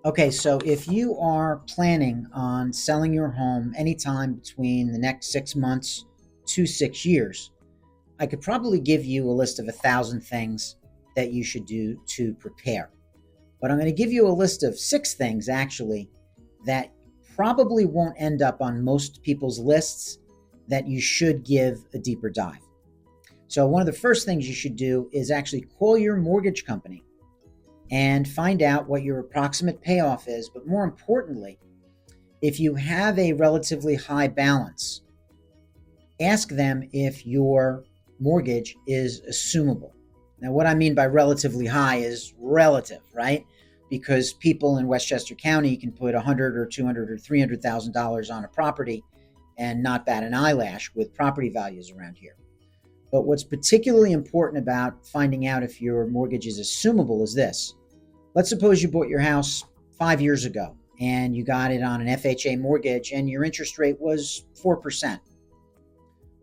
Okay, so if you are planning on selling your home anytime between the next 6 months to 6 years, I could probably give you a list of 1,000 things that you should do to prepare. But I'm going to give you a list of 6 things actually that probably won't end up on most people's lists that you should give a deeper dive. So, one of the first things you should do is actually call your mortgage company and find out what your approximate payoff is. But more importantly, if you have a relatively high balance, ask them if your mortgage is assumable. Now, what I mean by relatively high is relative, right? Because people in Westchester County can put 100 or 200 or $300,000 on a property and not bat an eyelash with property values around here. But what's particularly important about finding out if your mortgage is assumable is this. Let's suppose you bought your house 5 years ago and you got it on an FHA mortgage and your interest rate was 4%.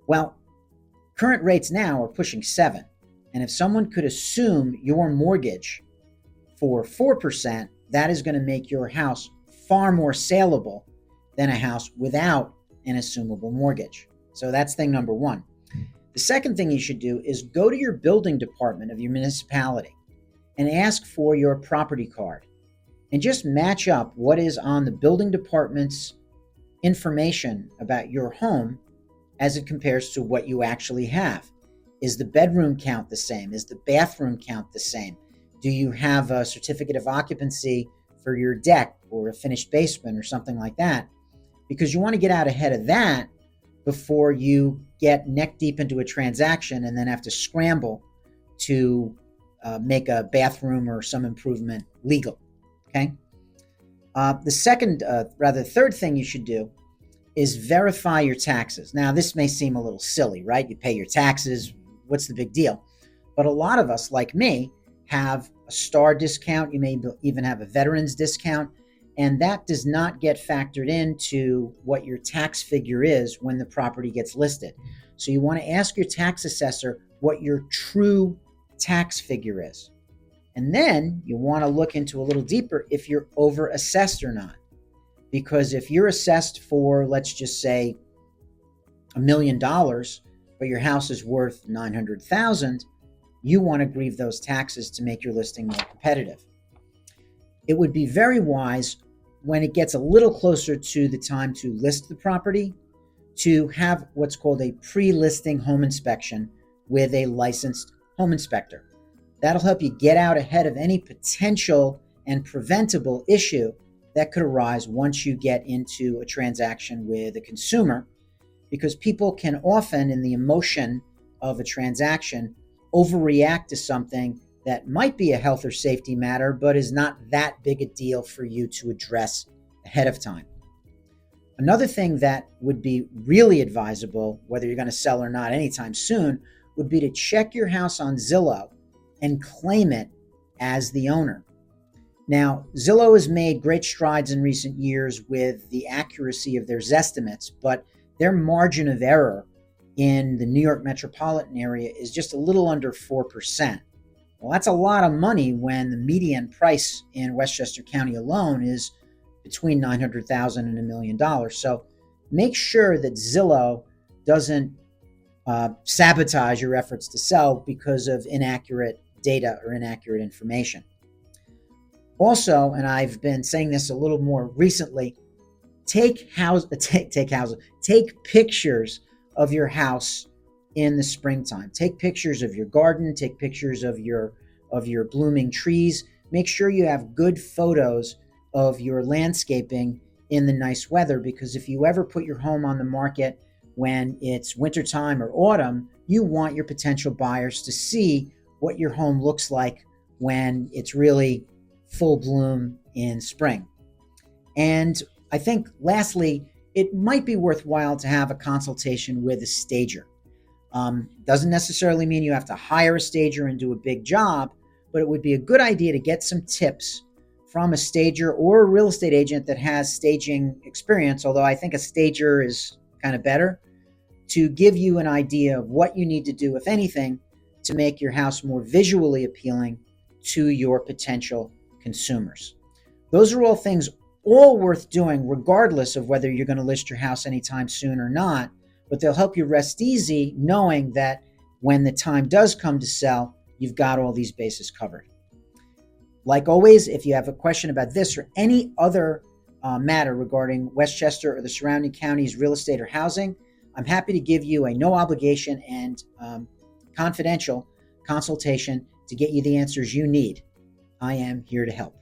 Well, current rates now are pushing 7. And if someone could assume your mortgage for 4%, that is going to make your house far more saleable than a house without an assumable mortgage. So that's thing number one. The second thing you should do is go to your building department of your municipality and ask for your property card and just match up what is on the building department's information about your home as it compares to what you actually have. Is the bedroom count the same? Is the bathroom count the same? Do you have a certificate of occupancy for your deck or a finished basement or something like that? Because you want to get out ahead of that before you get neck deep into a transaction and then have to scramble to make a bathroom or some improvement legal. Okay. The third thing you should do is verify your taxes. Now, this may seem a little silly, right? You pay your taxes. What's the big deal? But a lot of us, like me, have a star discount. You may even have a veterans discount. And that does not get factored into what your tax figure is when the property gets listed. So you want to ask your tax assessor what your true tax figure is. And then you want to look into a little deeper if you're over assessed or not. Because if you're assessed for, let's just say, $1 million, but your house is worth 900,000, you want to grieve those taxes to make your listing more competitive. It would be very wise when it gets a little closer to the time to list the property to have what's called a pre-listing home inspection with a licensed home inspector. That'll help you get out ahead of any potential and preventable issue that could arise once you get into a transaction with a consumer, because people can often, in the emotion of a transaction, overreact to something that might be a health or safety matter, but is not that big a deal for you to address ahead of time. Another thing that would be really advisable, whether you're going to sell or not anytime soon, would be to check your house on Zillow and claim it as the owner. Now, Zillow has made great strides in recent years with the accuracy of their Zestimates, but their margin of error in the New York metropolitan area is just a little under 4%. Well, that's a lot of money when the median price in Westchester County alone is between $900,000 and $1 million. So make sure that Zillow doesn't sabotage your efforts to sell because of inaccurate data or inaccurate information. Also, and I've been saying this a little more recently, take pictures of your house in the springtime. Take pictures of your garden, take pictures of your blooming trees. Make sure you have good photos of your landscaping in the nice weather, because if you ever put your home on the market when it's wintertime or autumn, you want your potential buyers to see what your home looks like when it's really full bloom in spring. And I think lastly, it might be worthwhile to have a consultation with a stager. Doesn't necessarily mean you have to hire a stager and do a big job, but it would be a good idea to get some tips from a stager or a real estate agent that has staging experience, although I think a stager is kind of better, to give you an idea of what you need to do, if anything, to make your house more visually appealing to your potential consumers. Those are all things all worth doing, regardless of whether you're going to list your house anytime soon or not. But they'll help you rest easy knowing that when the time does come to sell, you've got all these bases covered. Like always, if you have a question about this or any other matter regarding Westchester or the surrounding counties, real estate or housing, I'm happy to give you a no obligation and confidential consultation to get you the answers you need. I am here to help.